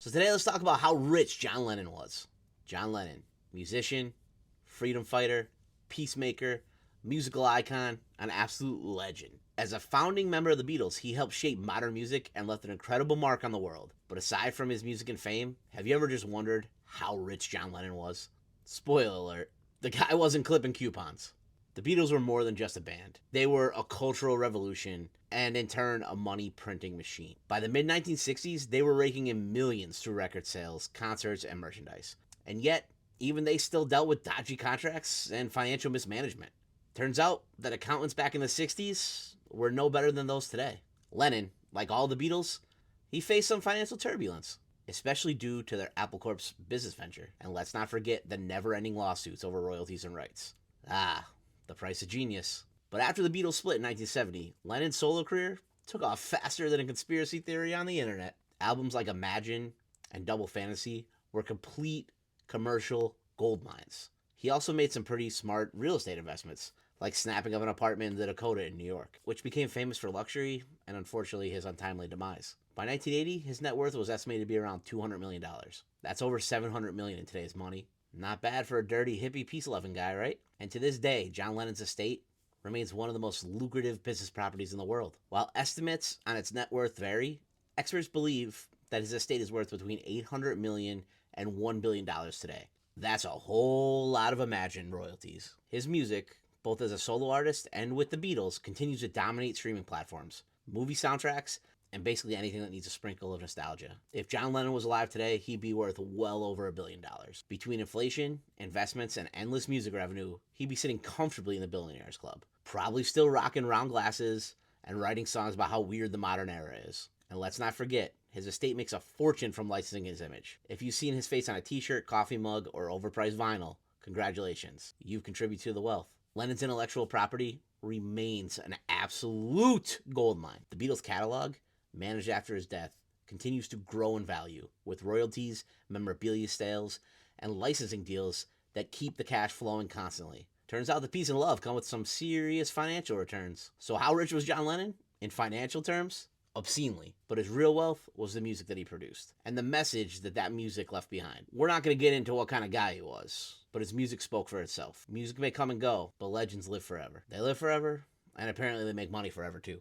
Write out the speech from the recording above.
So today let's talk about how rich John Lennon was. John Lennon, musician, freedom fighter, peacemaker, musical icon, an absolute legend. As a founding member of the Beatles, he helped shape modern music and left an incredible mark on the world. But aside from his music and fame, have you ever just wondered how rich John Lennon was? Spoiler alert, the guy wasn't clipping coupons. The Beatles were more than just a band. They were a cultural revolution and, in turn, a money printing machine. By the mid 1960s, they were raking in millions through record sales, concerts, and merchandise. And yet, even they still dealt with dodgy contracts and financial mismanagement. Turns out that accountants back in the 60s were no better than those today. Lennon, like all the Beatles, he faced some financial turbulence, especially due to their Apple Corp's business venture. And let's not forget the never-ending lawsuits over royalties and rights. The price of genius. But after the Beatles split in 1970, Lennon's solo career took off faster than a conspiracy theory on the internet. Albums like Imagine and Double Fantasy were complete commercial gold mines. He also made some pretty smart real estate investments, like snapping up an apartment in the Dakota in New York, which became famous for luxury and unfortunately his untimely demise. By 1980, his net worth was estimated to be around $200 million. That's over $700 million in today's money. Not bad for a dirty, hippie, peace-loving guy, right? And to this day, John Lennon's estate remains one of the most lucrative business properties in the world. While estimates on its net worth vary, experts believe that his estate is worth between $800 million and $1 billion today. That's a whole lot of Imagine royalties. His music, both as a solo artist and with the Beatles, continues to dominate streaming platforms, movie soundtracks, and basically anything that needs a sprinkle of nostalgia. If John Lennon was alive today, he'd be worth well over $1 billion. Between inflation, investments, and endless music revenue, he'd be sitting comfortably in the billionaires club. Probably still rocking round glasses and writing songs about how weird the modern era is. And let's not forget, his estate makes a fortune from licensing his image. If you've seen his face on a t-shirt, coffee mug, or overpriced vinyl, congratulations, you've contributed to the wealth. Lennon's intellectual property remains an absolute goldmine. The Beatles catalog, managed after his death, continues to grow in value, with royalties, memorabilia sales, and licensing deals that keep the cash flowing constantly. Turns out the peace and love come with some serious financial returns. So how rich was John Lennon? In financial terms, obscenely. But his real wealth was the music that he produced, and the message that that music left behind. We're not going to get into what kind of guy he was, but his music spoke for itself. Music may come and go, but legends live forever. They live forever, and apparently they make money forever too.